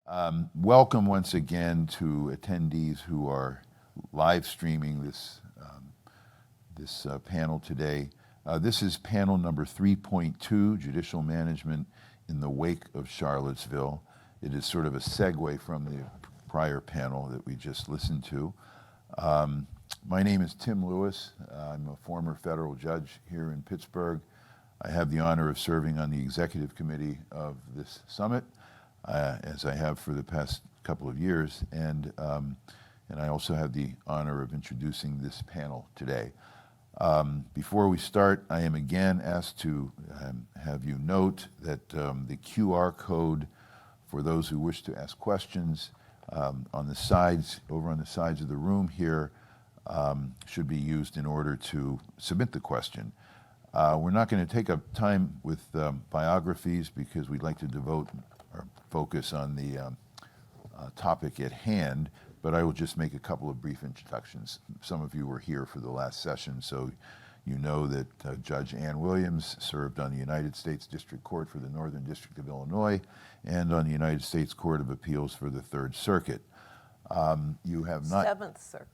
Welcome once again to attendees who are live streaming this panel today. This is panel number 3.2, Judicial Management in the Wake of Charlottesville. It is sort of a segue from the prior panel that we just listened to. My name is Tim Lewis. I'm a former federal judge here in Pittsburgh. I have the honor of serving on the executive committee of this summit, as I have for the past couple of years, and I also have the honor of introducing this panel today. Before we start, I am again asked to have you note that the QR code for those who wish to ask questions on the sides, over on the sides of the room here, should be used in order to submit the question. We're not going to take up time with biographies because we'd like to devote our focus on the topic at hand, but I will just make a couple of brief introductions. Some of you were here for the last session, so you know that Judge Ann Williams served on the United States District Court for the Northern District of Illinois and on the United States Court of Appeals for the Third Circuit. You have not... Seventh Circuit.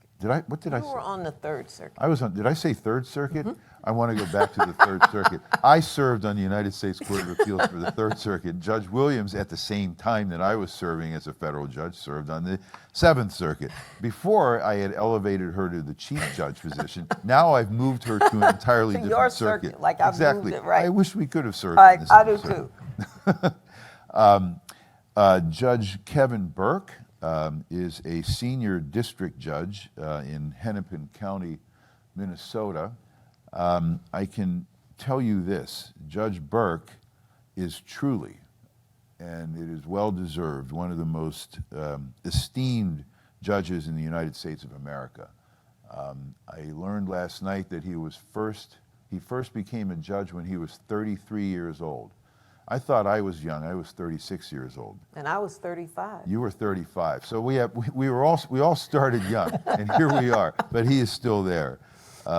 What did I say? You were on the Third Circuit. I was on, did I say Third Circuit? I want to go back to the Third Circuit. I served on the United States Court of Appeals for the Third Circuit. Judge Williams, at the same time that I was serving as a federal judge, served on the Seventh Circuit. Before, I had elevated her to the chief judge position. Now I've moved her to an entirely different your circuit. Like I've exactly. moved it, right. I wish we could have served I in do circuit. too. Judge Kevin Burke is a senior district judge in Hennepin County, Minnesota. I can tell you this, Judge Burke is truly, and it is well deserved, one of the most esteemed judges in the United States of America. I learned last night that he first became a judge when he was 33 years old. I thought I was young. I was 36 years old. And I was 35. You were 35. So we all started young, and here we are. But he is still there.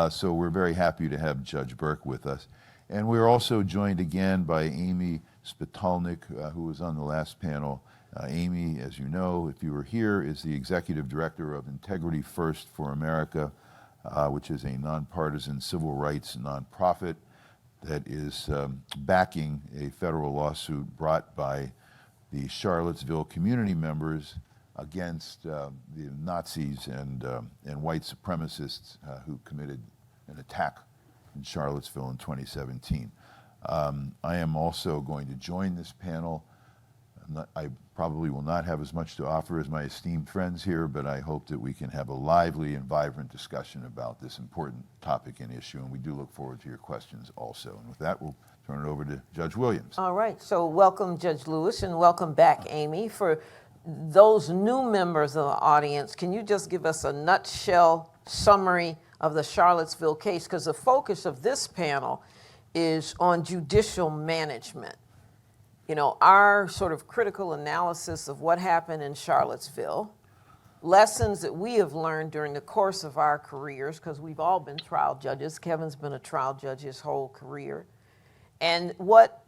So we're very happy to have Judge Burke with us. And we're also joined again by Amy Spitalnik, who was on the last panel. Amy, as you know, if you were here, is the executive director of Integrity First for America, which is a nonpartisan civil rights nonprofit that is backing a federal lawsuit brought by the Charlottesville community members against the Nazis and white supremacists who committed an attack in Charlottesville in 2017. I am also going to join this panel. I probably will not have as much to offer as my esteemed friends here, but I hope that we can have a lively and vibrant discussion about this important topic and issue, and we do look forward to your questions also. And with that, we'll turn it over to Judge Williams. All right, so welcome Judge Lewis and welcome back Amy. For those new members of the audience, can you just give us a nutshell summary of the Charlottesville case? Because the focus of this panel is on judicial management. You know, our sort of critical analysis of what happened in Charlottesville, lessons that we have learned during the course of our careers, because we've all been trial judges. Kevin's been a trial judge his whole career. And what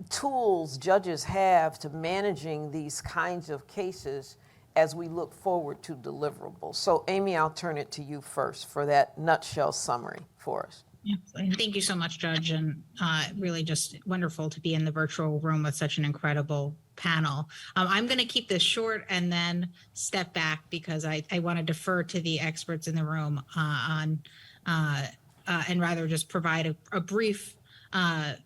tools judges have to managing these kinds of cases as we look forward to deliverables. So Amy, I'll turn it to you first for that nutshell summary for us. Thank you so much, Judge, and really just wonderful to be in the virtual room with such an incredible panel. I'm going to keep this short and then step back because I want to defer to the experts in the room and rather just provide a brief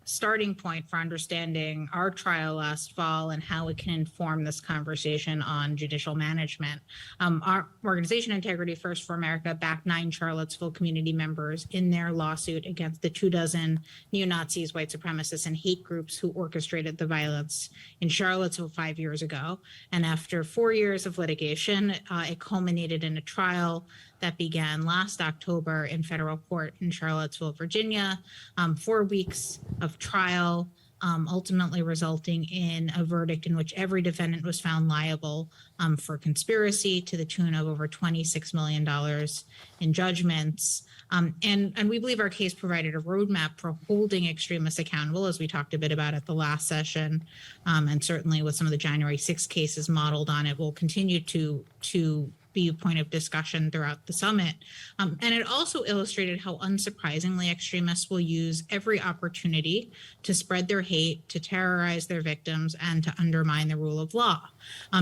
starting point for understanding our trial last fall and how it can inform this conversation on judicial management. Our organization, Integrity First for America, backed 9 Charlottesville community members in their lawsuit against the 24 neo-Nazis, white supremacists, and hate groups who orchestrated the violence in Charlottesville 5 years ago. And after 4 years of litigation, it culminated in a trial that began last October in federal court in Charlottesville, Virginia. 4 weeks of trial, ultimately resulting in a verdict in which every defendant was found liable for conspiracy to the tune of over $26 million in judgments. And we believe our case provided a roadmap for holding extremists accountable, as we talked a bit about at the last session, and certainly with some of the January 6 cases modeled on it, will continue to be a point of discussion throughout the summit. And it also illustrated how unsurprisingly extremists will use every opportunity to spread their hate, to terrorize their victims, and to undermine the rule of law.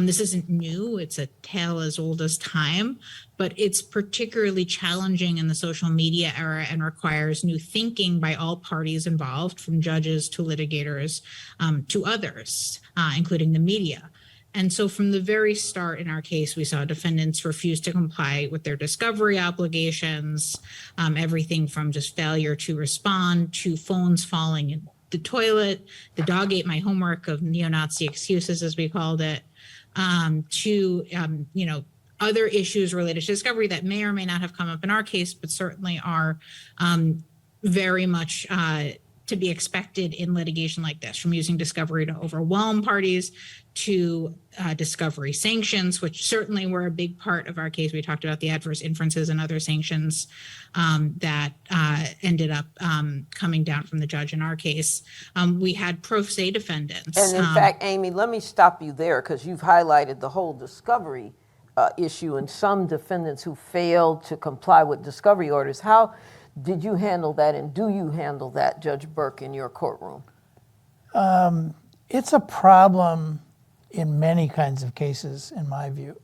This isn't new. It's a tale as old as time, but it's particularly challenging in the social media era and requires new thinking by all parties involved, from judges to litigators to others, including the media. And so from the very start in our case, we saw defendants refuse to comply with their discovery obligations, everything from just failure to respond to phones falling in the toilet, the dog ate my homework of neo-Nazi excuses, as we called it, to, other issues related to discovery that may or may not have come up in our case, but certainly are very much to be expected in litigation like this, from using discovery to overwhelm parties to discovery sanctions, which certainly were a big part of our case. We talked about the adverse inferences and other sanctions that ended up coming down from the judge in our case. We had pro se defendants. And in fact, Amy, let me stop you there, because you've highlighted the whole discovery issue and some defendants who failed to comply with discovery orders. How did you handle that, and do you handle that, Judge Burke, in your courtroom? It's a problem in many kinds of cases, in my view.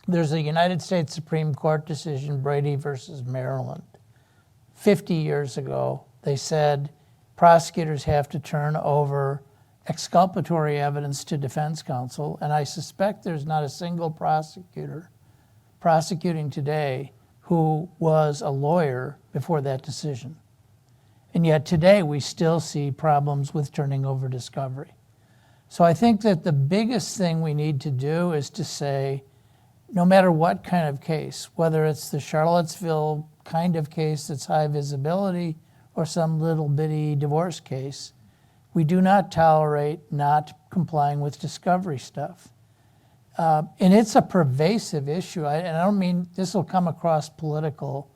There's a United States Supreme Court decision, Brady versus Maryland. 50 years ago, they said prosecutors have to turn over exculpatory evidence to defense counsel, and I suspect there's not a single prosecutor prosecuting today who was a lawyer before that decision. And yet today we still see problems with turning over discovery. So I think that the biggest thing we need to do is to say, no matter what kind of case, whether it's the Charlottesville kind of case that's high visibility or some little bitty divorce case, we do not tolerate not complying with discovery stuff. And it's a pervasive issue. And I don't mean this will come across political,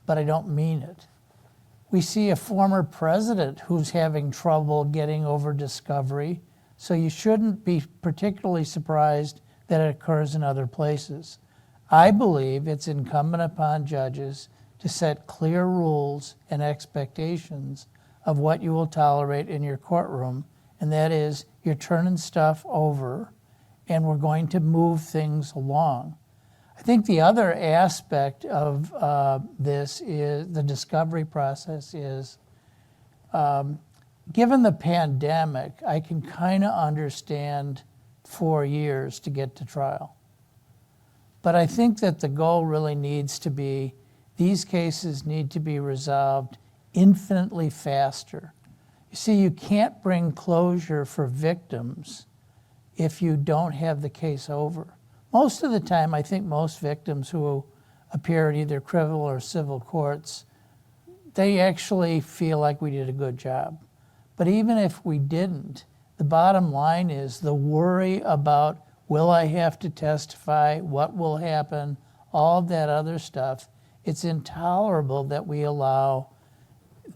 but I don't mean it. We see a former president who's having trouble getting over discovery, so you shouldn't be particularly surprised that it occurs in other places. I believe it's incumbent upon judges to set clear rules and expectations of what you will tolerate in your courtroom, and that is you're turning stuff over and we're going to move things along. I think the other aspect of this is the discovery process is, given the pandemic, I can kind of understand 4 years to get to trial. But I think that the goal really needs to be, these cases need to be resolved infinitely faster. You see, you can't bring closure for victims if you don't have the case over. Most of the time, I think most victims who appear at either criminal or civil courts, they actually feel like we did a good job. But even if we didn't, the bottom line is the worry about, will I have to testify, what will happen, all of that other stuff. It's intolerable that we allow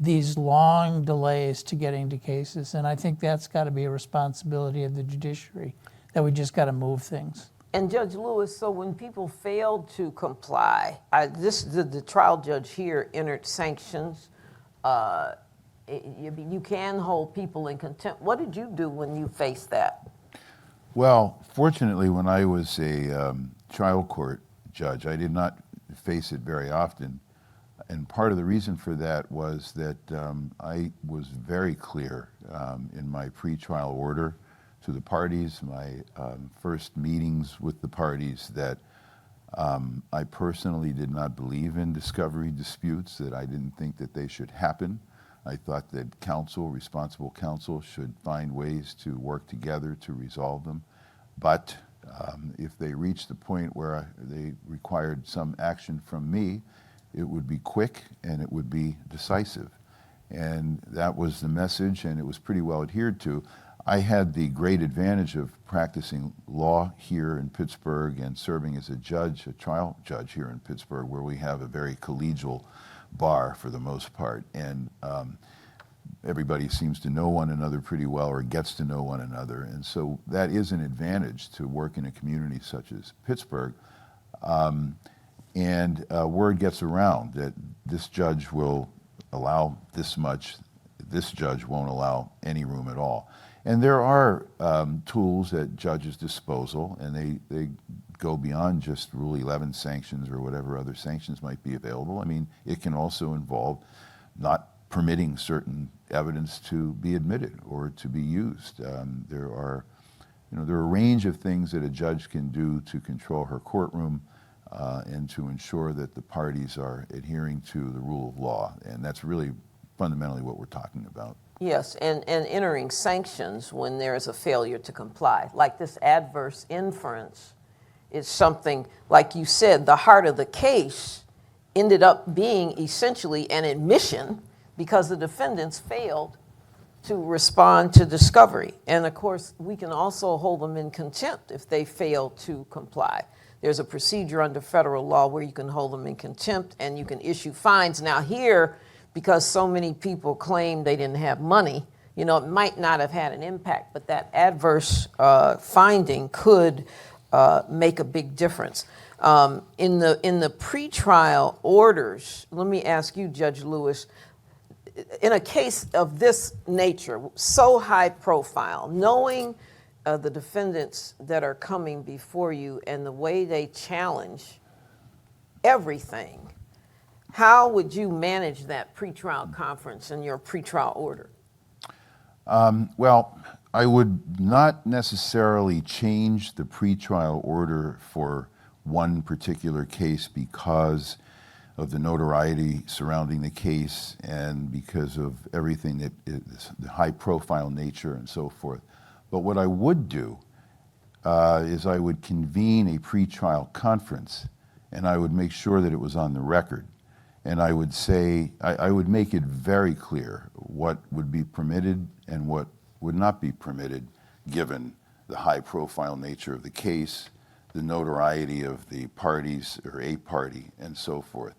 these long delays to getting to cases, and I think that's got to be a responsibility of the judiciary, that we just got to move things. And Judge Lewis, so when people failed to comply, the trial judge here entered sanctions. You can hold people in contempt. What did you do when you faced that? Well, fortunately, when I was a trial court judge, I did not face it very often. And part of the reason for that was that I was very clear in my pretrial order to the parties, my first meetings with the parties, that I personally did not believe in discovery disputes, that I didn't think that they should happen. I thought that counsel, responsible counsel, should find ways to work together to resolve them. But if they reached the point where they required some action from me, it would be quick and it would be decisive. And that was the message, and it was pretty well adhered to. I had the great advantage of practicing law here in Pittsburgh and serving as a judge, a trial judge here in Pittsburgh, where we have a very collegial bar for the most part. And everybody seems to know one another pretty well, or gets to know one another. And so that is an advantage to work in a community such as Pittsburgh. Word gets around that this judge will allow this much, this judge won't allow any room at all. And there are tools at judges' disposal, and they go beyond just Rule 11 sanctions or whatever other sanctions might be available. I mean, it can also involve not permitting certain evidence to be admitted or to be used. There are a range of things that a judge can do to control her courtroom and to ensure that the parties are adhering to the rule of law. And that's really fundamentally what we're talking about. Yes, and entering sanctions when there is a failure to comply. Like this adverse inference is something, like you said, the heart of the case ended up being essentially an admission because the defendants failed to respond to discovery. And of course, we can also hold them in contempt if they fail to comply. There's a procedure under federal law where you can hold them in contempt and you can issue fines. Now here, because so many people claim they didn't have money, it might not have had an impact, but that adverse finding could make a big difference. In the pretrial orders, let me ask you, Judge Lewis, in a case of this nature, so high profile, knowing the defendants that are coming before you and the way they challenge everything, how would you manage that pretrial conference in your pretrial order? Well, I would not necessarily change the pretrial order for one particular case because of the notoriety surrounding the case and because of everything that is the high profile nature and so forth. But what I would do is I would convene a pretrial conference and I would make sure that it was on the record. And I would say, I would make it very clear what would be permitted and what would not be permitted given the high profile nature of the case, the notoriety of the parties or a party and so forth.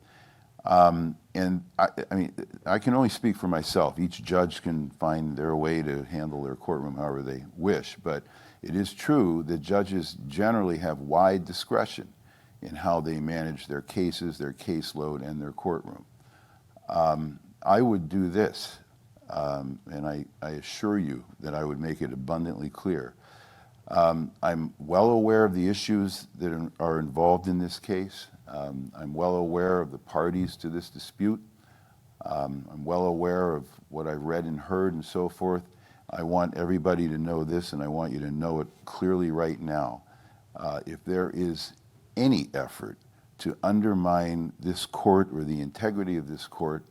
And I can only speak for myself. Each judge can find their way to handle their courtroom however they wish, but it is true that judges generally have wide discretion in how they manage their cases, their caseload, and their courtroom. I would do this, and I assure you that I would make it abundantly clear. I'm well aware of the issues that are involved in this case. I'm well aware of the parties to this dispute. I'm well aware of what I've read and heard and so forth. I want everybody to know this, and I want you to know it clearly right now. If there is any effort to undermine this court or the integrity of this court,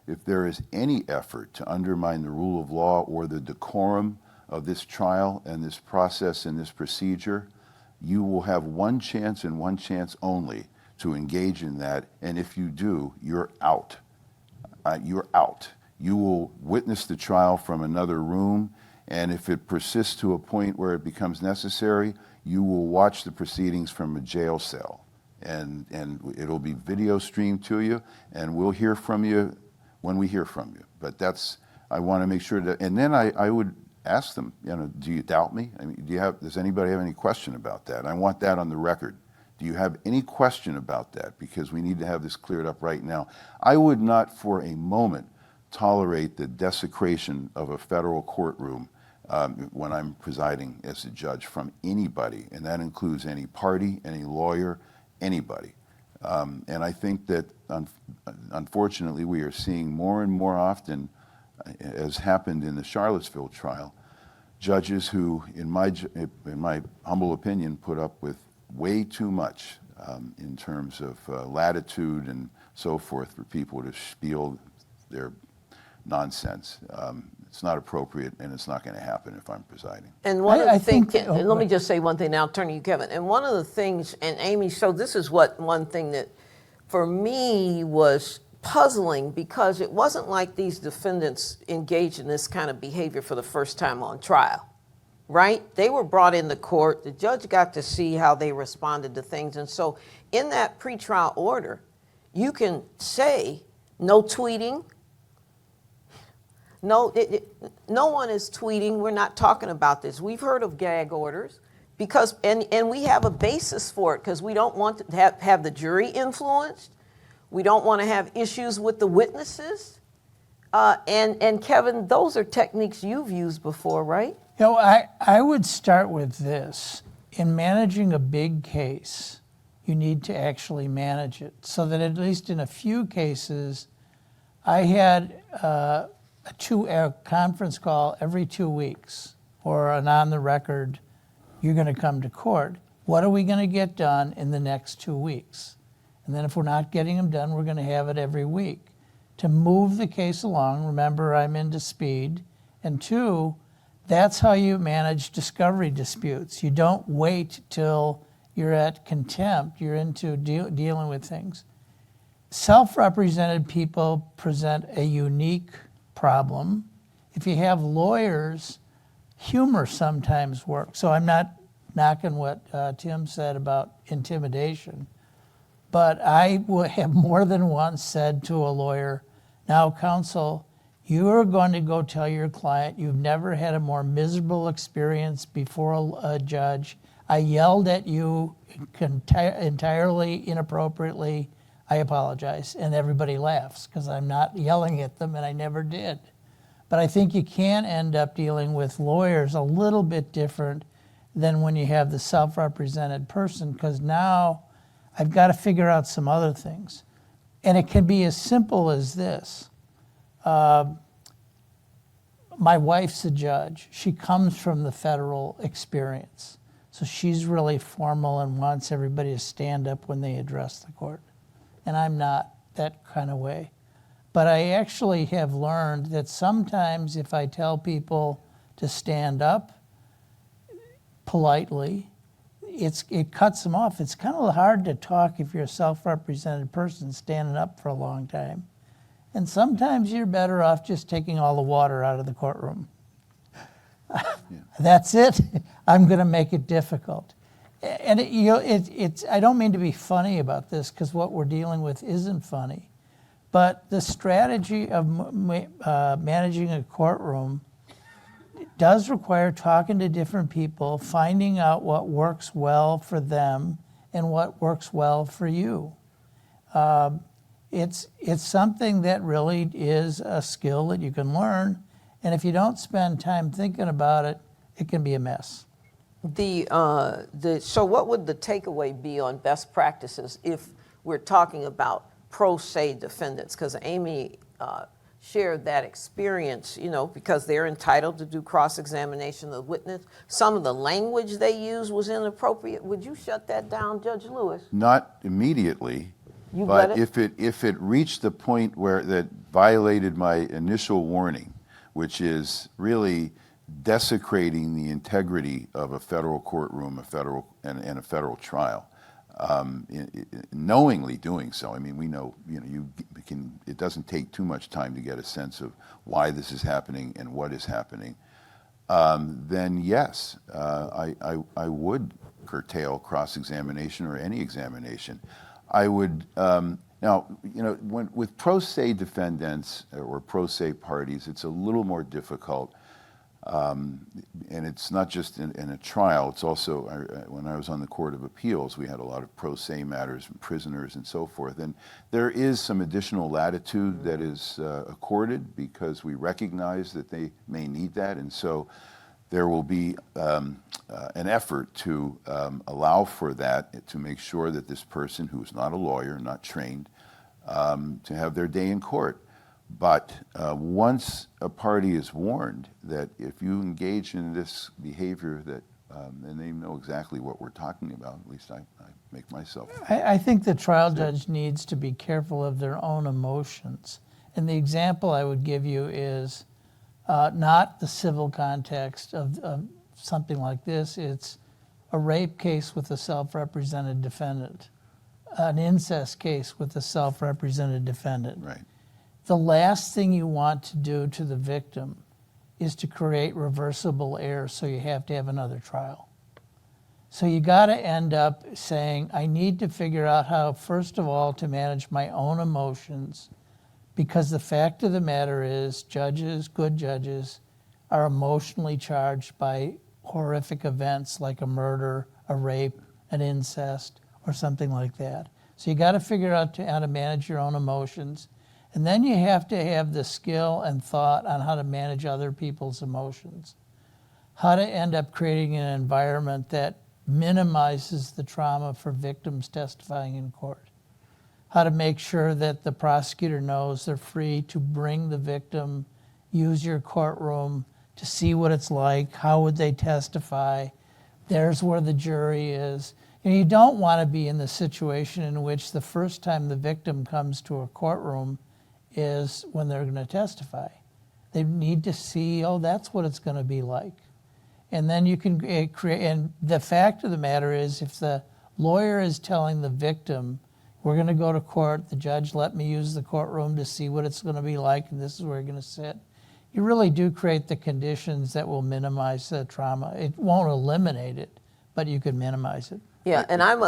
if there is any effort to undermine the rule of law or the decorum of this trial and this process and this procedure, you will have one chance and one chance only to engage in that. And if you do, you're out. You're out. You will witness the trial from another room, and if it persists to a point where it becomes necessary, you will watch the proceedings from a jail cell. And it'll be video streamed to you, and we'll hear from you when we hear from you. But I want to make sure that, and then I would ask them, do you doubt me? I mean, does anybody have any question about that? I want that on the record. Do you have any question about that? Because we need to have this cleared up right now. I would not for a moment tolerate the desecration of a federal courtroom when I'm presiding as a judge from anybody, and that includes any party, any lawyer, anybody. And I think that unfortunately we are seeing more and more often, as happened in the Charlottesville trial, judges who, in my humble opinion, put up with way too much in terms of latitude and so forth for people to spiel their nonsense. It's not appropriate, and it's not going to happen if I'm presiding. And one of the things, think- let me just say one thing, now I'll turn to you, Kevin. And one of the things, and Amy, so this is one thing that for me was puzzling because it wasn't like these defendants engaged in this kind of behavior for the first time on trial, right? They were brought into court. The judge got to see how they responded to things. And so in that pretrial order, you can say no tweeting. No, no one is tweeting. We're not talking about this. We've heard of gag orders because, and we have a basis for it because we don't want to have the jury influenced. We don't want to have issues with the witnesses. And Kevin, those are techniques you've used before, right? You know, I would start with this. In managing a big case, you need to actually manage it so that at least in a few cases, I had a conference call every 2 weeks or an on the record, you're going to come to court. What are we going to get done in the next 2 weeks? And then if we're not getting them done, we're going to have it every week. To move the case along, remember I'm into speed. And two, that's how you manage discovery disputes. You don't wait till you're at contempt. You're into dealing with things. Self-represented people present a unique problem. If you have lawyers, humor sometimes works. So I'm not knocking what Tim said about intimidation. But I have more than once said to a lawyer, now, counsel, you are going to go tell your client you've never had a more miserable experience before a judge. I yelled at you entirely inappropriately. I apologize. And everybody laughs because I'm not yelling at them and I never did. But I think you can end up dealing with lawyers a little bit different than when you have the self-represented person because now I've got to figure out some other things. And it can be as simple as this. My wife's a judge. She comes from the federal experience. So she's really formal and wants everybody to stand up when they address the court. And I'm not that kind of way. But I actually have learned that sometimes if I tell people to stand up politely, it cuts them off. It's kind of hard to talk if you're a self-represented person standing up for a long time. And sometimes you're better off just taking all the water out of the courtroom. Yeah. That's it. I'm going to make it difficult. And I don't mean to be funny about this because what we're dealing with isn't funny. But the strategy of managing a courtroom does require talking to different people, finding out what works well for them and what works well for you. It's something that really is a skill that you can learn, and if you don't spend time thinking about it, it can be a mess. So what would the takeaway be on best practices if we're talking about pro se defendants? Because Amy shared that experience, because they're entitled to do cross-examination of the witness. Some of the language they used was inappropriate. Would you shut that down, Judge Lewis? Not immediately, You but got it? if it reached the point where that violated my initial warning, which is really desecrating the integrity of a federal courtroom, and a federal trial, knowingly doing so. I mean, we know, it doesn't take too much time to get a sense of why this is happening and what is happening. Then yes, I would curtail cross-examination or any examination. I would, with pro se defendants or pro se parties, it's a little more difficult. And it's not just in a trial, it's also, when I was on the Court of Appeals, we had a lot of pro se matters and prisoners and so forth. And there is some additional latitude that is accorded because we recognize that they may need that. And so there will be an effort to allow for that, to make sure that this person who is not a lawyer, not trained, to have their day in court. But once a party is warned that if you engage in this behavior, that and they know exactly what we're talking about, at least I make myself. I think the trial judge needs to be careful of their own emotions. And the example I would give you is not the civil context of something like this. It's a rape case with a self-represented defendant. an incest case with a self-represented defendant. Right. The last thing you want to do to the victim is to create reversible error, so you have to have another trial. So you got to end up saying, I need to figure out how, first of all, to manage my own emotions, because the fact of the matter is judges, good judges, are emotionally charged by horrific events like a murder, a rape, an incest, or something like that. So you got to figure out how to manage your own emotions. And then you have to have the skill and thought on how to manage other people's emotions. How to end up creating an environment that minimizes the trauma for victims testifying in court. How to make sure that the prosecutor knows they're free to bring the victim, use your courtroom to see what it's like, how would they testify. There's where the jury is. And you don't want to be in the situation in which the first time the victim comes to a courtroom is when they're going to testify. They need to see, oh, that's what it's going to be like. And then you can create, and the fact of the matter is, if the lawyer is telling the victim, we're going to go to court, the judge let me use the courtroom to see what it's going to be like, and this is where you're going to sit, you really do create the conditions that will minimize the trauma. It won't eliminate it, but you can minimize it. Yeah, and I'm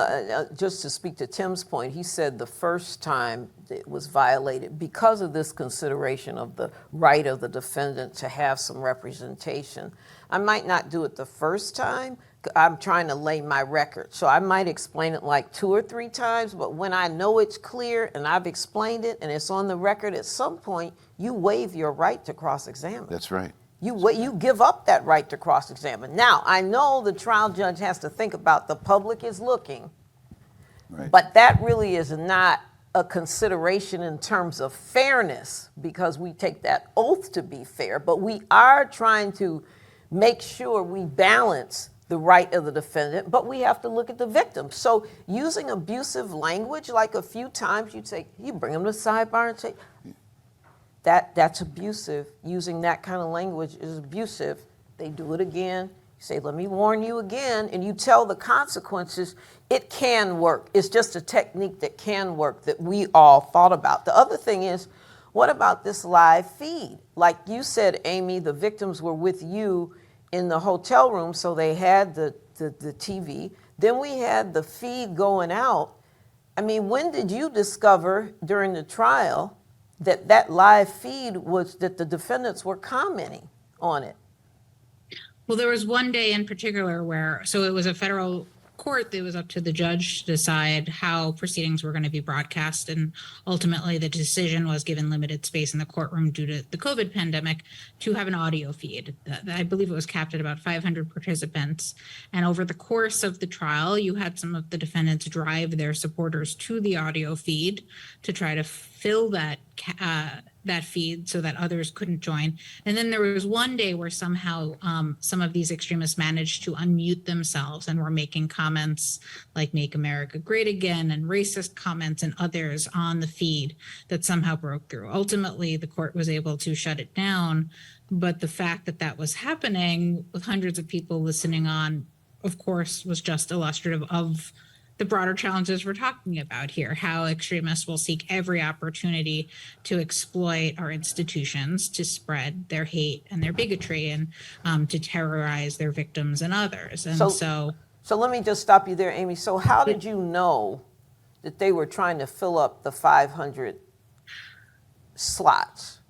just to speak to Tim's point, he said the first time it was violated because of this consideration of the right of the defendant to have some representation. I might not do it the first time. I'm trying to lay my record. So I might explain it like 2 or 3 times, but when I know it's clear and I've explained it and it's on the record, at some point, you waive your right to cross-examine. That's right. You give up that right to cross-examine. Now, I know the trial judge has to think about the public is looking, Right. but that really is not a consideration in terms of fairness, because we take that oath to be fair, but we are trying to make sure we balance the right of the defendant, but we have to look at the victim. So using abusive language, like a few times you'd say, you bring them to the sidebar and say, that's abusive. Using that kind of language is abusive. They do it again. You say, let me warn you again, and you tell the consequences. It can work. It's just a technique that can work that we all thought about. The other thing is, what about this live feed? Like you said, Amy, the victims were with you in the hotel room, so they had the TV. Then we had the feed going out. I mean, when did you discover during the trial that live feed was that the defendants were commenting on it? Well, there was one day in particular where, so it was a federal court, it was up to the judge to decide how proceedings were going to be broadcast. And ultimately, the decision was, given limited space in the courtroom due to the COVID pandemic, to have an audio feed. I believe it was capped at about 500 participants. And over the course of the trial, you had some of the defendants drive their supporters to the audio feed to try to fill that feed so that others couldn't join. And then there was one day where somehow some of these extremists managed to unmute themselves and were making comments like "Make America Great Again" and racist comments and others on the feed that somehow broke through. Ultimately, the court was able to shut it down. But the fact that that was happening with hundreds of people listening on, of course, was just illustrative of the broader challenges we're talking about here, how extremists will seek every opportunity to exploit our institutions, to spread their hate and their bigotry, and to terrorize their victims and others. And so let me just stop you there, Amy. So how did you know that they were trying to fill up the 500 slots?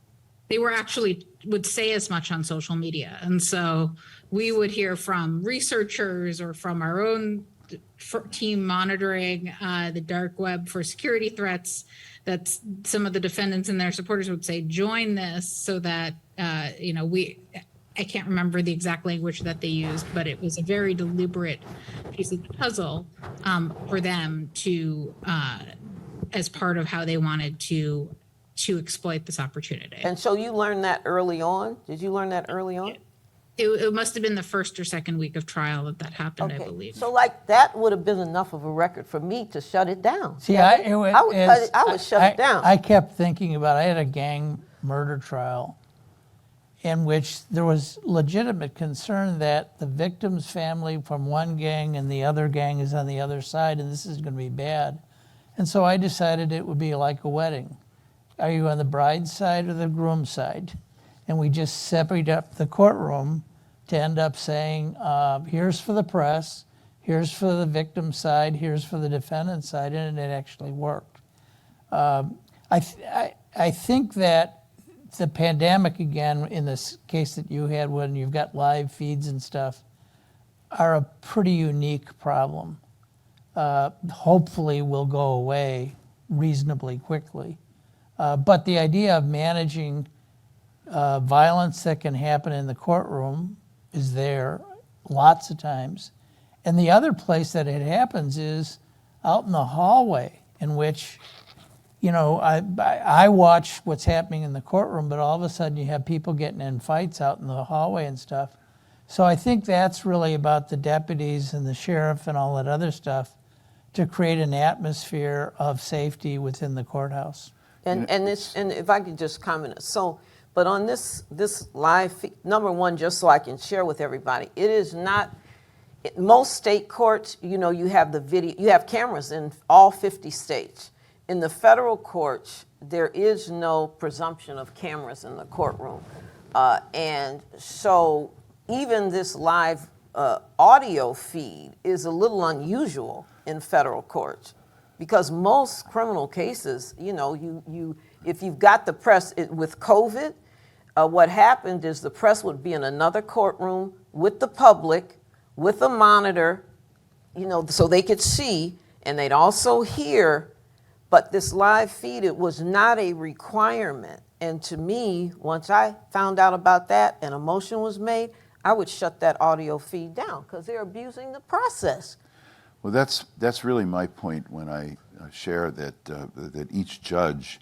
They were actually would say as much on social media. And so we would hear from researchers or from our own team monitoring the dark web for security threats, that some of the defendants and their supporters would say, join this, so that, I can't remember the exact language that they used, but it was a very deliberate piece of the puzzle for them to, as part of how they wanted to exploit this opportunity. And so you learned that early on? Did you learn that early on? It must have been the first or second week of trial that happened, Okay. I believe. So like that would have been enough of a record for me to shut it down. See, I would shut it down. I kept thinking about, I had a gang murder trial in which there was legitimate concern that the victim's family from one gang and the other gang is on the other side, and this is going to be bad. And so I decided it would be like a wedding. Are you on the bride's side or the groom's side? And we just separated up the courtroom to end up saying, here's for the press, here's for the victim side, here's for the defendant's side, and it actually worked. I think that the pandemic, again, in this case that you had when you've got live feeds and stuff, are a pretty unique problem. Hopefully will go away reasonably quickly. But the idea of managing violence that can happen in the courtroom is there lots of times. And the other place that it happens is out in the hallway, in which, you know, I watch what's happening in the courtroom, but all of a sudden you have people getting in fights out in the hallway and stuff. So I think that's really about the deputies and the sheriff and all that other stuff to create an atmosphere of safety within the courthouse. And if I could just comment, so, but on this live feed, number one, just so I can share with everybody, it is not, most state courts, you know, you have the video, you have cameras in all 50 states. In the federal courts, there is no presumption of cameras in the courtroom. And so even this live audio feed is a little unusual in federal courts, because most criminal cases, you know, if you've got the press with COVID, what happened is the press would be in another courtroom with the public, with a monitor, you know, so they could see and they'd also hear. But this live feed, it was not a requirement. And to me, once I found out about that and a motion was made, I would shut that audio feed down because they're abusing the process. Well, that's really my point when I share that each judge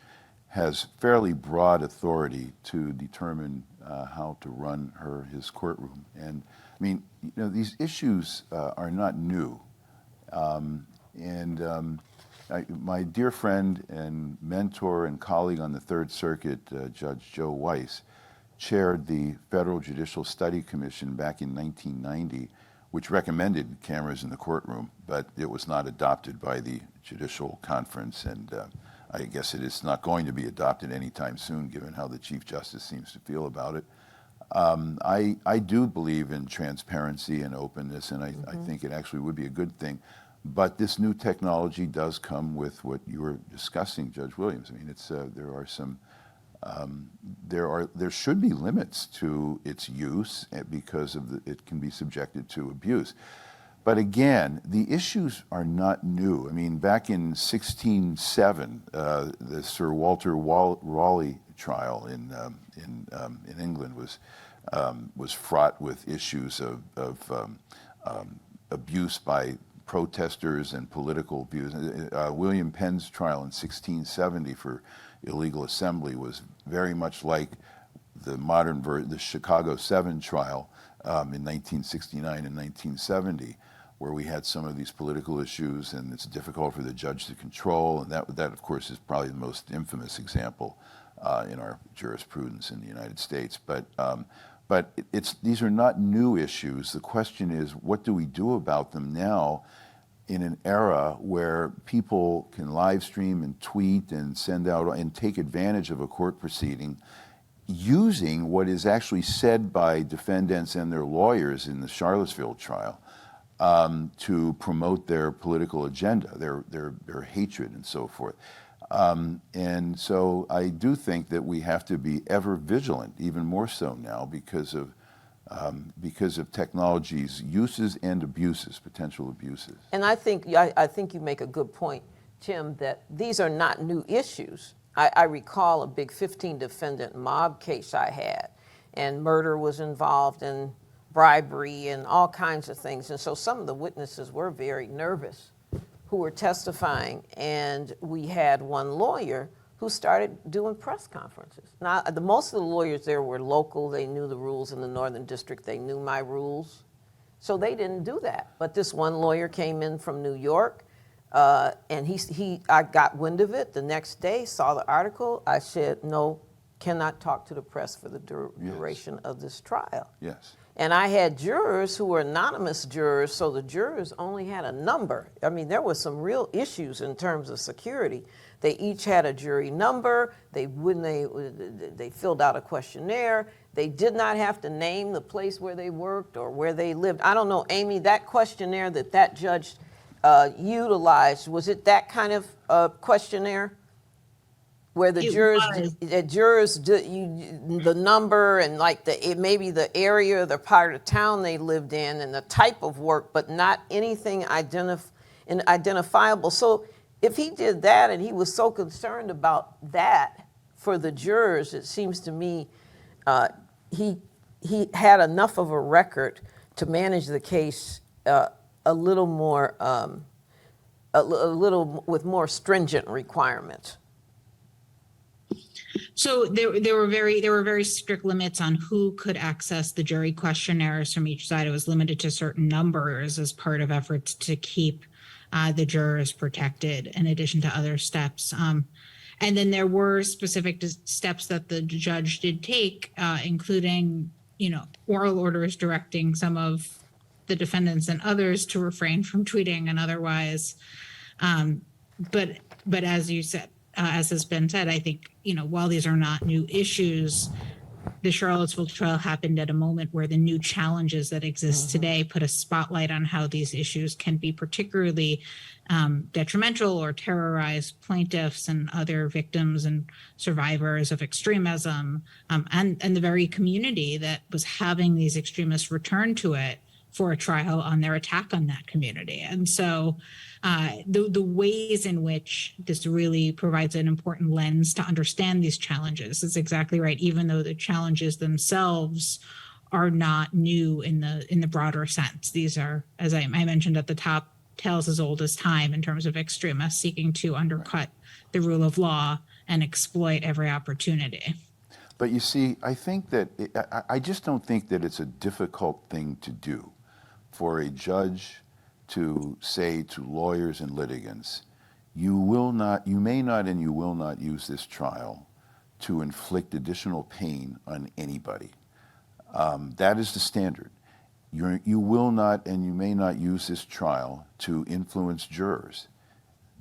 has fairly broad authority to determine how to run his courtroom. And I mean, you know, these issues are not new. My dear friend and mentor and colleague on the Third Circuit, Judge Joe Weiss, chaired the Federal Judicial Study Commission back in 1990, which recommended cameras in the courtroom, but it was not adopted by the Judicial Conference, and I guess it is not going to be adopted anytime soon, given how the Chief Justice seems to feel about it. I do believe in transparency and openness, and I think it actually would be a good thing. But this new technology does come with what you were discussing, Judge Williams. I mean, there should be limits to its use because it can be subjected to abuse. But again, the issues are not new. I mean, back in 1607, the Sir Walter Raleigh trial in England was fraught with issues of abuse by protesters and political abuse. William Penn's trial in 1670 for illegal assembly was very much like the Chicago 7 trial in 1969 and 1970, where we had some of these political issues and it's difficult for the judge to control, and that of course is probably the most infamous example in our jurisprudence in the United States. But these are not new issues. The question is, what do we do about them now in an era where people can live stream and tweet and send out and take advantage of a court proceeding using what is actually said by defendants and their lawyers in the Charlottesville trial to promote their political agenda, their hatred and so forth. And so I do think that we have to be ever vigilant, even more so now, because of technology's uses and abuses, potential abuses. And I think you make a good point, Tim, that these are not new issues. I recall a big 15-defendant mob case I had, and murder was involved, and bribery and all kinds of things. And so some of the witnesses were very nervous who were testifying, and we had one lawyer who started doing press conferences. Now, most of the lawyers there were local. They knew the rules in the Northern District. They knew my rules. So they didn't do that. But this one lawyer came in from New York, and I got wind of it the next day, saw the article. I said, no, cannot talk to the press for the duration of this trial. Yes. And I had jurors who were anonymous jurors, so the jurors only had a number. I mean, there were some real issues in terms of security. They each had a jury number. When they filled out a questionnaire, they did not have to name the place where they worked or where they lived. I don't know, Amy, that questionnaire that judge utilized, was it that kind of questionnaire? Where the jurors, the number and like maybe the area or the part of town they lived in and the type of work, but not anything identifiable. So if he did that and he was so concerned about that for the jurors, it seems to me he had enough of a record to manage the case a little more, a little with more stringent requirements. So there were very strict limits on who could access the jury questionnaires from each side. It was limited to certain numbers as part of efforts to keep the jurors protected, in addition to other steps. And then there were specific steps that the judge did take, including, oral orders directing some of the defendants and others to refrain from tweeting and otherwise. But as you said, as has been said, I think, while these are not new issues, the Charlottesville trial happened at a moment where the new challenges that exist today put a spotlight on how these issues can be particularly detrimental or terrorize plaintiffs and other victims and survivors of extremism, and the very community that was having these extremists return to it for a trial on their attack on that community. And so the ways in which this really provides an important lens to understand these challenges is exactly right, even though the challenges themselves are not new in the broader sense. These are, as I mentioned at the top, tales as old as time in terms of extremists seeking to undercut the rule of law and exploit every opportunity. But you see, I think that, I just don't think that it's a difficult thing to do for a judge to say to lawyers and litigants, you may not and you will not use this trial to inflict additional pain on anybody. That is the standard. You will not and you may not use this trial to influence jurors.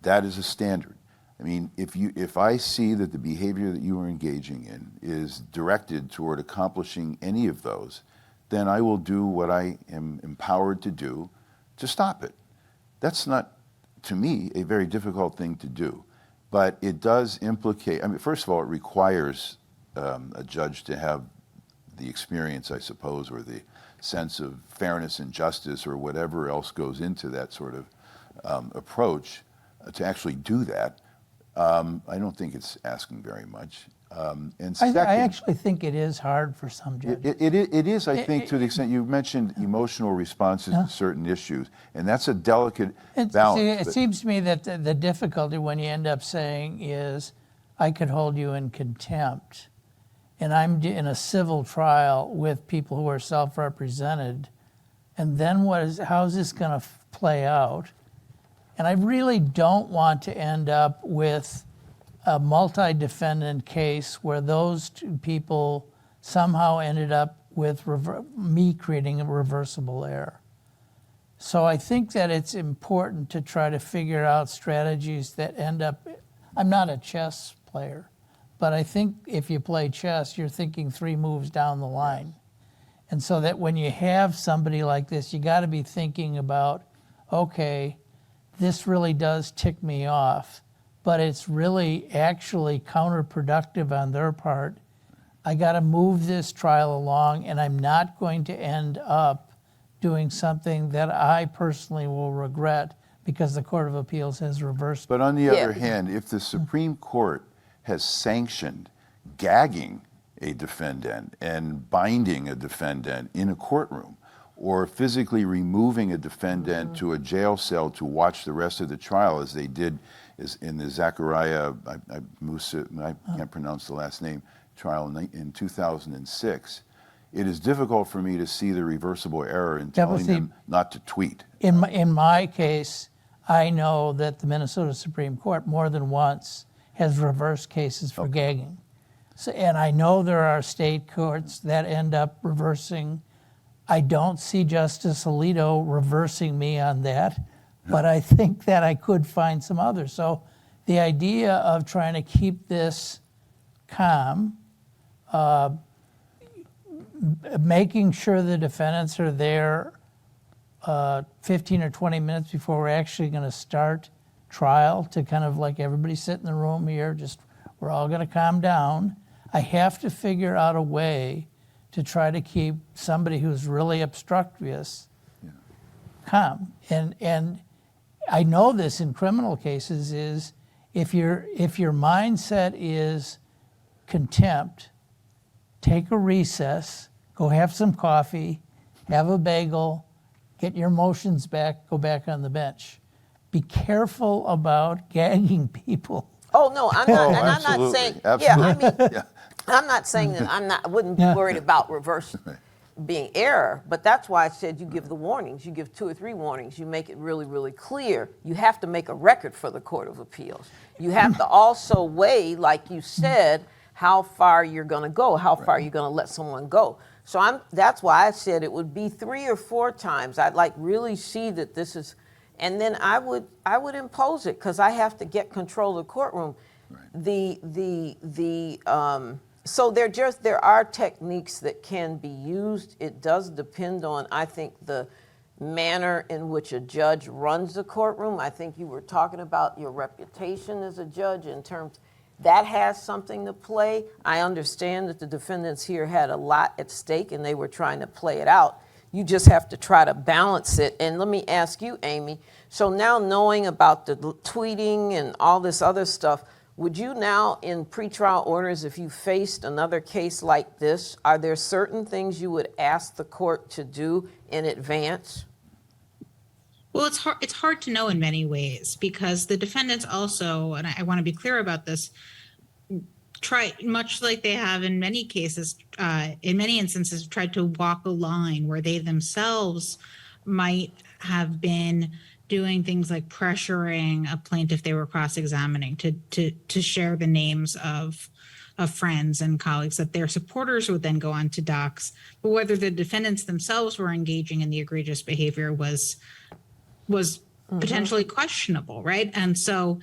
That is a standard. I mean, if I see that the behavior that you are engaging in is directed toward accomplishing any of those, then I will do what I am empowered to do to stop it. That's not, to me, a very difficult thing to do. But it does implicate, first of all, it requires a judge to have the experience, I suppose, or the sense of fairness and justice or whatever else goes into that sort of approach to actually do that. I don't think it's asking very much. And second, I actually think it is hard for some judges. It is, I think, to the extent you mentioned emotional responses to certain issues, and that's a delicate balance. It seems to me that the difficulty when you end up saying is, I could hold you in contempt, and I'm in a civil trial with people who are self-represented, and then how is this going to play out? And I really don't want to end up with a multi-defendant case where those two people somehow ended up with me creating a reversible error. So I think that it's important to try to figure out strategies that end up, I'm not a chess player, but I think if you play chess, you're thinking 3 moves down the line. And so that when you have somebody like this, you got to be thinking about, okay, this really does tick me off, but it's really actually counterproductive on their part. I got to move this trial along, and I'm not going to end up doing something that I personally will regret because the Court of Appeals has reversed. But on the other hand, if the Supreme Court has sanctioned gagging a defendant and binding a defendant in a courtroom, or physically removing a defendant to a jail cell to watch the rest of the trial, as they did in the Zachariah, I can't pronounce the last name, trial in 2006, it is difficult for me to see the reversible error in telling them not to tweet. In my case, I know that the Minnesota Supreme Court more than once has reversed cases for gagging. So, and I know there are state courts that end up reversing. I don't see Justice Alito reversing me on that, but I think that I could find some others. So the idea of trying to keep this calm, making sure the defendants are there 15 or 20 minutes before we're actually going to start trial, to kind of like everybody sit in the room here, just we're all going to calm down. I have to figure out a way to try to keep somebody who's really obstreperous calm. And I know this in criminal cases is if your mindset is contempt, take a recess, go have some coffee, have a bagel, get your emotions back, go back on the bench. Be careful about gagging people. Oh, no, I'm not, Oh, and I'm not absolutely, saying, absolutely. yeah, I'm not saying that I wouldn't be worried about reverse being error, but that's why I said you give the warnings. You give 2 or 3 warnings. You make it really, really clear. You have to make a record for the Court of Appeals. You have to also weigh, like you said, how far you're going to go, how far you're going to let someone go. So that's why I said it would be 3 or 4 times. I'd like really see that this is, and then I would impose it because I have to get control of the courtroom. So there are techniques that can be used. It does depend on, I think, the manner in which a judge runs the courtroom. I think you were talking about your reputation as a judge in terms that has something to play. I understand that the defendants here had a lot at stake and they were trying to play it out. You just have to try to balance it. And let me ask you, Amy, so now knowing about the tweeting and all this other stuff, would you now, in pretrial orders, if you faced another case like this, are there certain things you would ask the court to do in advance? Well, it's hard to know in many ways because the defendants also, and I want to be clear about this, try, much like they have in many cases, in many instances, tried to walk a line where they themselves might have been doing things like pressuring a plaintiff they were cross-examining to share the names of friends and colleagues that their supporters would then go on to dox. But whether the defendants themselves were engaging in the egregious behavior was potentially questionable, right? And so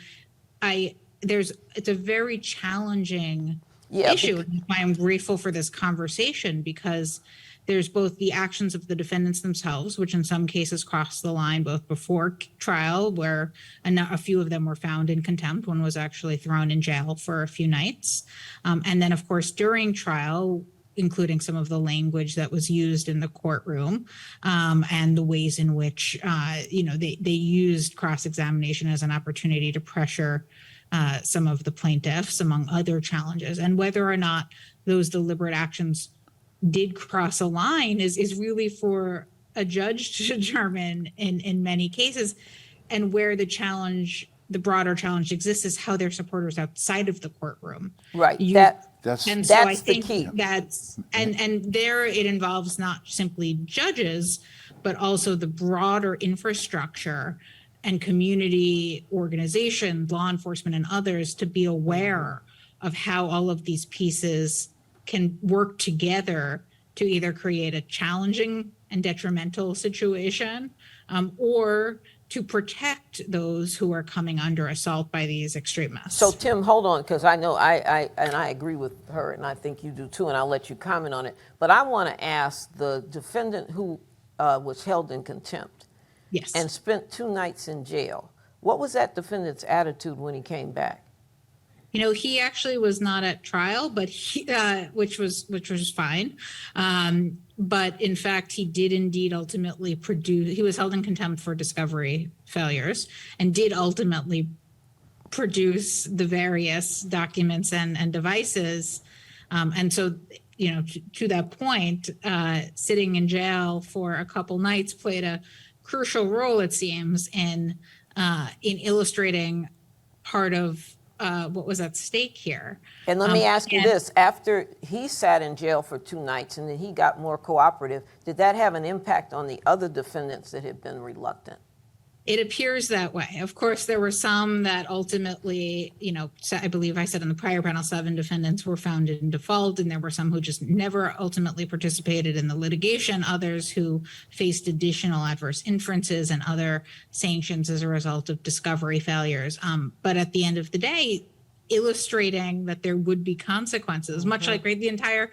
it's a very challenging issue. And that's why I'm grateful for this conversation, because there's both the actions of the defendants themselves, which in some cases crossed the line both before trial, where a few of them were found in contempt. One was actually thrown in jail for a few nights. And then, of course, during trial, including some of the language that was used in the courtroom, and the ways in which they used cross-examination as an opportunity to pressure some of the plaintiffs, among other challenges. And whether or not those deliberate actions did cross a line is really for a judge to determine in many cases. And where the broader challenge exists is how their supporters outside of the courtroom. Right. That's the key. And there it involves not simply judges, but also the broader infrastructure and community organizations, law enforcement and others, to be aware of how all of these pieces can work together to either create a challenging and detrimental situation, or to protect those who are coming under assault by these extremists. So Tim, hold on, because I know I agree with her, and I think you do too, and I'll let you comment on it. But I want to ask the defendant who was held in contempt, yes, and spent 2 nights in jail. What was that defendant's attitude when he came back? He actually was not at trial, but which was fine. But in fact, he did indeed ultimately produce. He was held in contempt for discovery failures, and did ultimately produce the various documents and devices. And so, to that point, sitting in jail for a couple nights played a crucial role, it seems, in illustrating part of what was at stake here. And let me ask you this, after he sat in jail for 2 nights and then he got more cooperative, did that have an impact on the other defendants that had been reluctant? It appears that way. Of course, there were some that ultimately, I believe I said in the prior panel, 7 defendants were found in default, and there were some who just never ultimately participated in the litigation, others who faced additional adverse inferences and other sanctions as a result of discovery failures. But at the end of the day, illustrating that there would be consequences, much like the entire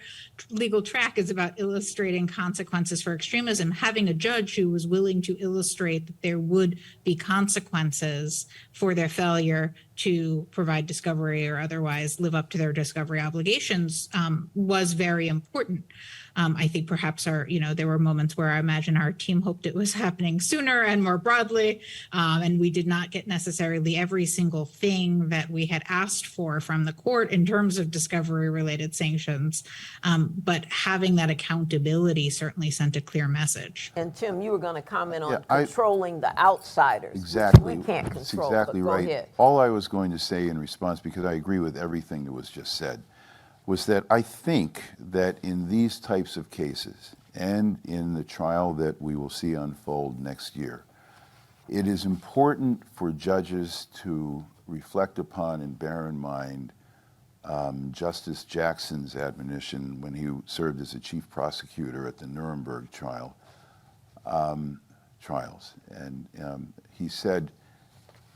legal track is about illustrating consequences for extremism. Having a judge who was willing to illustrate that there would be consequences for their failure to provide discovery or otherwise live up to their discovery obligations was very important. I think perhaps there were moments where I imagine our team hoped it was happening sooner and more broadly, and we did not get necessarily every single thing that we had asked for from the court in terms of discovery-related sanctions. But having that accountability certainly sent a clear message. And Tim, you were going to comment on Yeah, controlling the outsiders. Exactly. We can't That's control. exactly but go right. ahead. All I was going to say in response, because I agree with everything that was just said, was that I think that in these types of cases and in the trial that we will see unfold next year, it is important for judges to reflect upon and bear in mind Justice Jackson's admonition when he served as a chief prosecutor at the Nuremberg trials. And he said,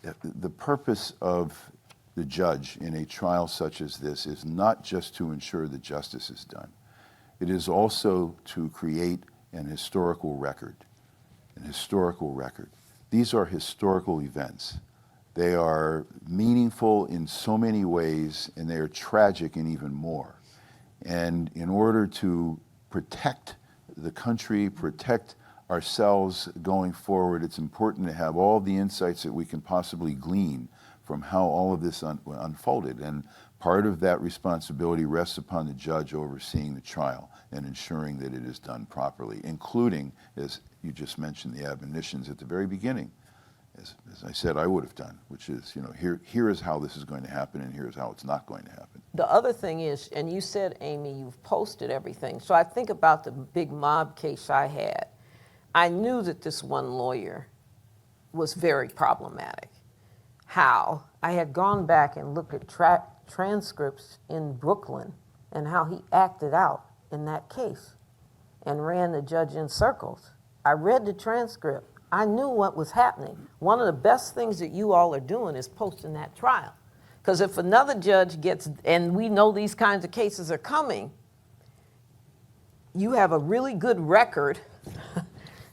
the purpose of the judge in a trial such as this is not just to ensure that justice is done. It is also to create an historical record. These are historical events. They are meaningful in so many ways, and they are tragic in even more. And in order to protect the country, protect ourselves going forward, it's important to have all the insights that we can possibly glean from how all of this unfolded. And part of that responsibility rests upon the judge overseeing the trial and ensuring that it is done properly, including, as you just mentioned, the admonitions at the very beginning, as I said I would have done, which is, here is how this is going to happen and here's how it's not going to happen. The other thing is, and you said, Amy, you've posted everything. So I think about the big mob case I had. I knew that this one lawyer was very problematic. How? I had gone back and looked at transcripts in Brooklyn and how he acted out in that case and ran the judge in circles. I read the transcript. I knew what was happening. One of the best things that you all are doing is posting that trial. Because if another judge gets, and we know these kinds of cases are coming, you have a really good record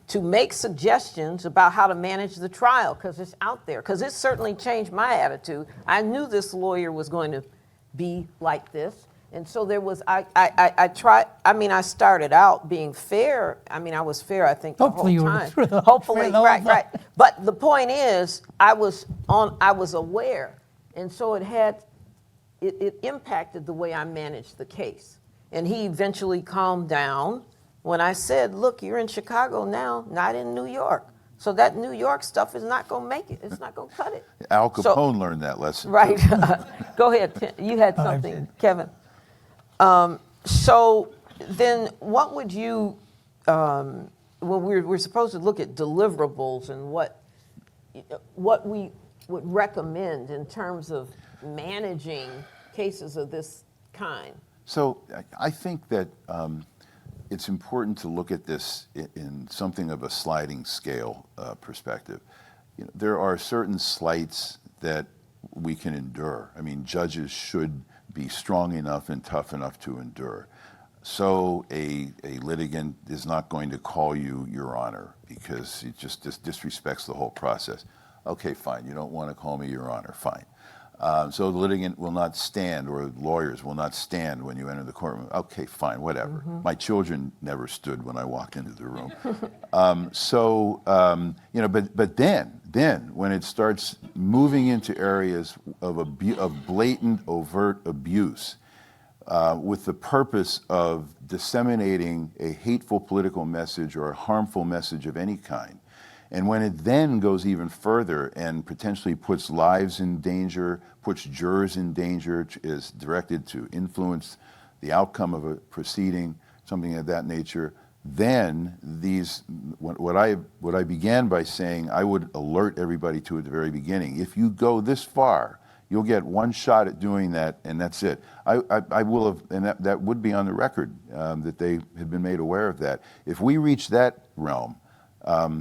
to make suggestions about how to manage the trial, because it's out there. Because it certainly changed my attitude. I knew this lawyer was going to be like this. And so there was, I started out being fair. I was fair, I think, the Hopefully whole you were time. through the Hopefully, whole right. thing. But the point is, I was aware. And so it impacted the way I managed the case. And he eventually calmed down when I said, look, you're in Chicago now, not in New York. So that New York stuff is not going to make it. It's not going to cut it. Al Capone learned that lesson. Right. Go ahead, Tim. You had something, Kevin. So then what would you, we're supposed to look at deliverables and what we would recommend in terms of managing cases of this kind. So I think that it's important to look at this in something of a sliding scale perspective. There are certain slights that we can endure. Judges should be strong enough and tough enough to endure. So a litigant is not going to call you Your Honor because it just disrespects the whole process. Okay, fine. You don't want to call me Your Honor. Fine. So the litigant will not stand, or lawyers will not stand when you enter the courtroom. Okay, fine, whatever. Mm-hmm. My children never stood when I walked into the room. But then when it starts moving into areas of blatant, overt abuse, with the purpose of disseminating a hateful political message or a harmful message of any kind, and when it then goes even further and potentially puts lives in danger, puts jurors in danger, is directed to influence the outcome of a proceeding, something of that nature, then what I began by saying, I would alert everybody to at the very beginning. If you go this far, you'll get one shot at doing that, and that's it. I will have, and that would be on the record, that they had been made aware of that. If we reach that realm,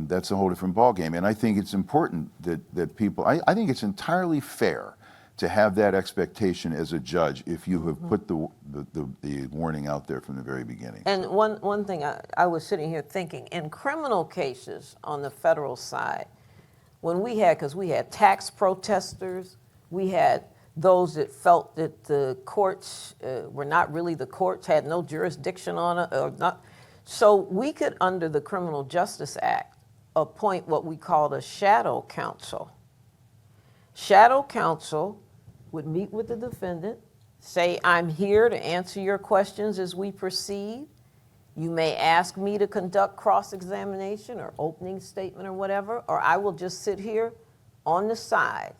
that's a whole different ballgame. And I think it's important that people, I think it's entirely fair to have that expectation as a judge if you have put the warning out there from the very beginning. And one thing I was sitting here thinking, in criminal cases on the federal side, because we had tax protesters, we had those that felt that the courts were not really the courts, had no jurisdiction on it, or not. So we could, under the Criminal Justice Act, appoint what we called a shadow counsel. Shadow counsel would meet with the defendant, say, I'm here to answer your questions as we proceed. You may ask me to conduct cross-examination or opening statement or whatever, or I will just sit here on the side.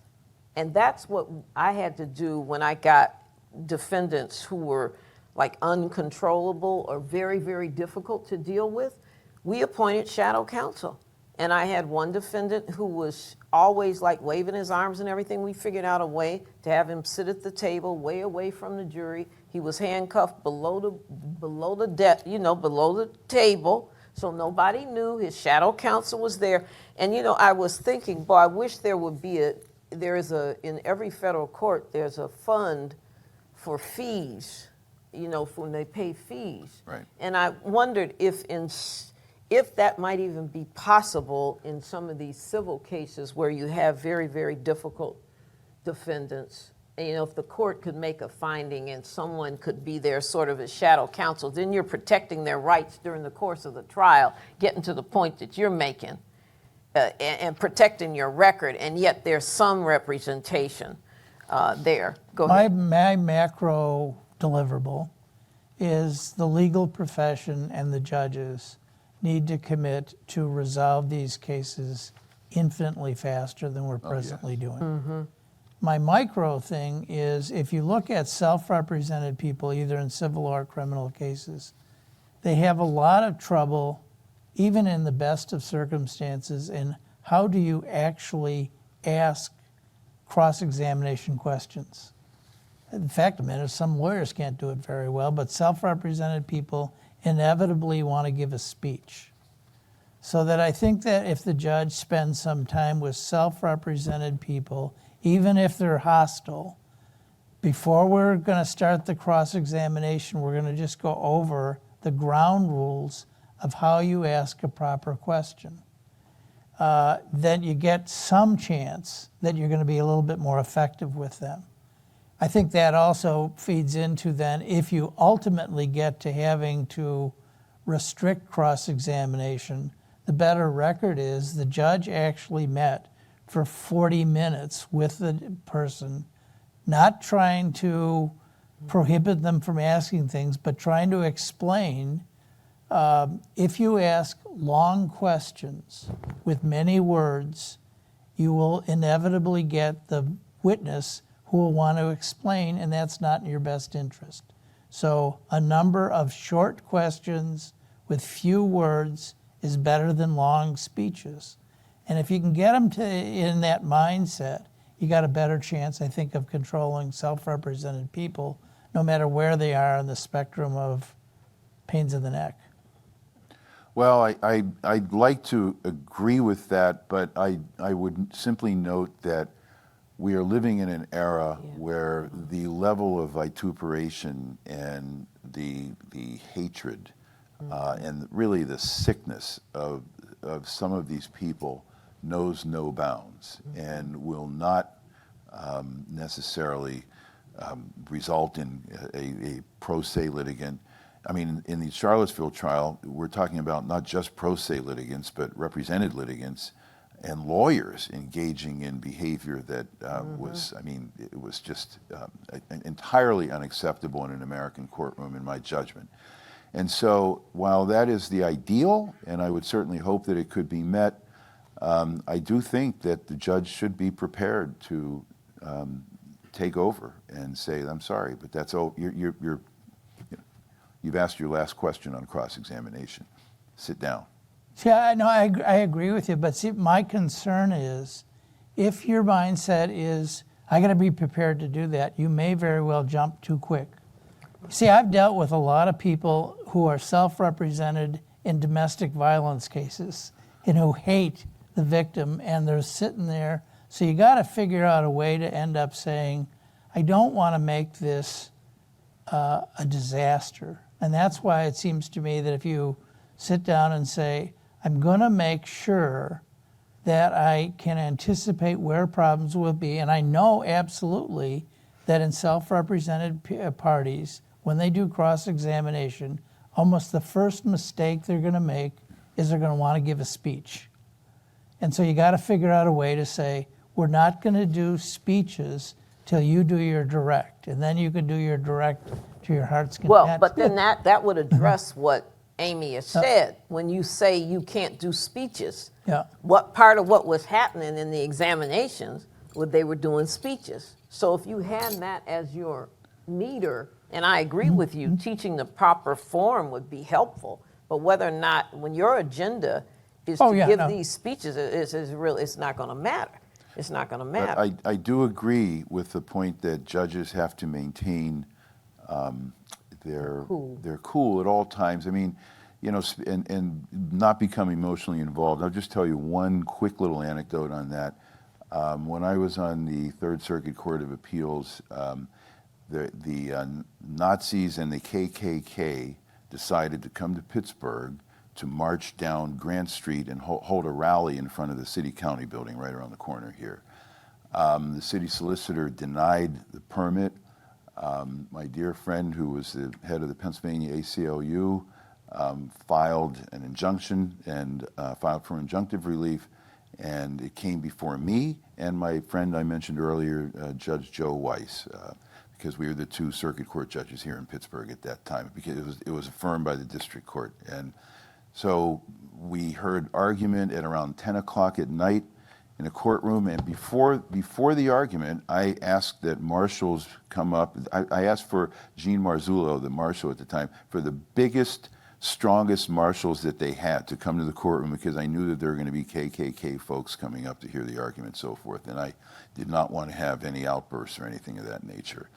And that's what I had to do when I got defendants who were like uncontrollable or very, very difficult to deal with. We appointed shadow counsel. And I had one defendant who was always like waving his arms and everything. We figured out a way to have him sit at the table, way away from the jury. He was handcuffed below the table, so nobody knew. His shadow counsel was there. And I was thinking, boy, I wish there would be in every federal court, there's a fund for fees, when they pay fees. Right. And I wondered if that might even be possible in some of these civil cases where you have very, very difficult defendants. And, if the court could make a finding and someone could be there sort of as shadow counsel, then you're protecting their rights during the course of the trial, getting to the point that you're making, and protecting your record, and yet there's some representation there. Go ahead. My macro deliverable is the legal profession and the judges need to commit to resolve these cases infinitely faster than we're presently doing. Mm-hmm. My micro thing is, if you look at self-represented people, either in civil or criminal cases, they have a lot of trouble, even in the best of circumstances, in how do you actually ask cross-examination questions. The fact of the matter is, some lawyers can't do it very well, but self-represented people inevitably want to give a speech. So that I think that if the judge spends some time with self-represented people, even if they're hostile, before we're going to start the cross-examination, we're going to just go over the ground rules of how you ask a proper question. Then you get some chance that you're going to be a little bit more effective with them. I think that also feeds into then, if you ultimately get to having to restrict cross-examination, the better record is the judge actually met for 40 minutes with the person, not trying to prohibit them from asking things, but trying to explain. If you ask long questions with many words, you will inevitably get the witness who will want to explain, and that's not in your best interest. So a number of short questions with few words is better than long speeches. And if you can get them in that mindset, you got a better chance, I think, of controlling self-represented people, no matter where they are on the spectrum of pains in the neck. Well, I'd like to agree with that, but I would simply note that we are living in an era where the level of vituperation and the hatred and really the sickness of some of these people knows no bounds and will not necessarily result in a pro se litigant. I mean, in the Charlottesville trial, we're talking about not just pro se litigants, but represented litigants and lawyers engaging in behavior that was, I mean, it was just entirely unacceptable in an American courtroom, in my judgment. And so while that is the ideal, and I would certainly hope that it could be met, I do think that the judge should be prepared to take over and say, I'm sorry, but that's you've asked your last question on cross-examination. sit down. See, I agree with you, but see, my concern is if your mindset is, I got to be prepared to do that, you may very well jump too quick. See, I've dealt with a lot of people who are self-represented in domestic violence cases and who hate the victim, and they're sitting there. So you got to figure out a way to end up saying, I don't want to make this a disaster. And that's why it seems to me that if you sit down and say, I'm going to make sure that I can anticipate where problems will be, and I know absolutely that in self-represented parties, when they do cross-examination, almost the first mistake they're going to make is they're going to want to give a speech. And so you got to figure out a way to say, we're not going to do speeches till you do your direct, and then you can do your direct to your heart's content. Well, but then that would address what Amy has said. When you say you can't do speeches, Yeah. what part of what was happening in the examinations was they were doing speeches. So if you had that as your meter, and I agree with you, teaching the proper form would be helpful. But whether or not, when your agenda is to give these speeches, it's not going to matter. It's not going to matter. But I do agree with the point that judges have to maintain their cool at all times. I mean, and not become emotionally involved. I'll just tell you one quick little anecdote on that. When I was on the Third Circuit Court of Appeals, the Nazis and the KKK decided to come to Pittsburgh to march down Grant Street and hold a rally in front of the city-county building right around the corner here. The city solicitor denied the permit. My dear friend, who was the head of the Pennsylvania ACLU, filed an injunction and filed for injunctive relief, and it came before me and my friend I mentioned earlier, Judge Joe Weiss, because we were the two circuit court judges here in Pittsburgh at that time, because it was affirmed by the district court. And so we heard argument at around 10 o'clock at night in a courtroom, and before the argument, I asked that marshals come up. I asked for Gene Marzullo, the marshal at the time, for the biggest, strongest marshals that they had to come to the courtroom, because I knew that there were going to be KKK folks coming up to hear the argument and so forth, and I did not want to have any outbursts or anything of that nature.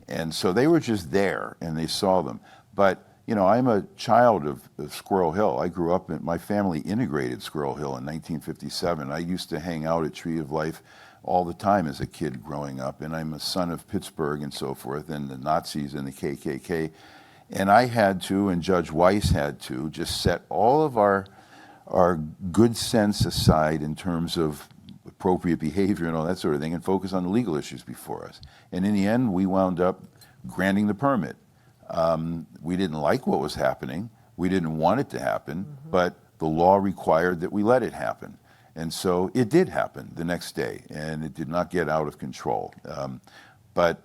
And so they were just there, and they saw them. But I'm a child of Squirrel Hill. I grew up my family integrated Squirrel Hill in 1957. I used to hang out at Tree of Life all the time as a kid growing up, and I'm a son of Pittsburgh and so forth, and the Nazis and the KKK. And I had to, and Judge Weiss had to, just set all of our good sense aside in terms of appropriate behavior and all that sort of thing, and focus on the legal issues before us. And in the end, we wound up granting the permit. We didn't like what was happening. We didn't want it to happen, but the law required that we let it happen. And so it did happen the next day, and it did not get out of control. But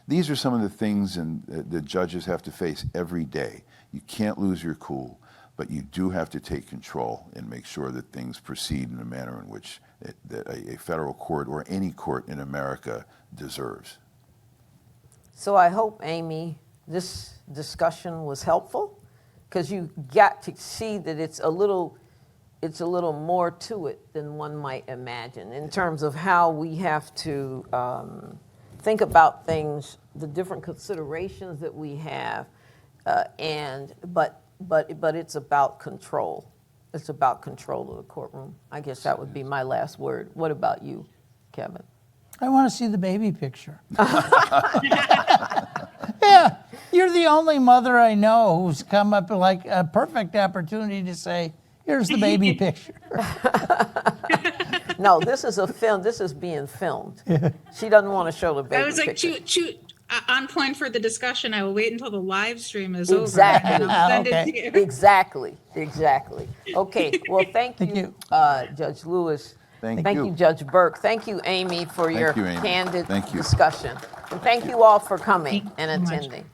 these are some of the things that judges have to face every day. You can't lose your cool, but you do have to take control and make sure that things proceed in a manner in which that a federal court or any court in America deserves. So I hope, Amy, this discussion was helpful, because you got to see that it's a little more to it than one might imagine in terms of how we have to think about things, the different considerations that we have, but it's about control. It's about control of the courtroom. I guess that would be my last word. What about you, Kevin? I want to see the baby picture. Yeah, you're the only mother I know who's come up with like a perfect opportunity to say, here's the baby picture. No, this is a film. This is being filmed. She doesn't want to show the baby I was like, picture. shoot, on point for the discussion. I will wait until the live stream is over. Exactly. And I'll send Okay. it to you. Exactly. Okay. Well, thank you, Judge Lewis. Thank you, you. Judge Burke. Thank you, Amy, for your you, Amy. candid Thank you. discussion. And thank you all for coming and Thank you so much. attending.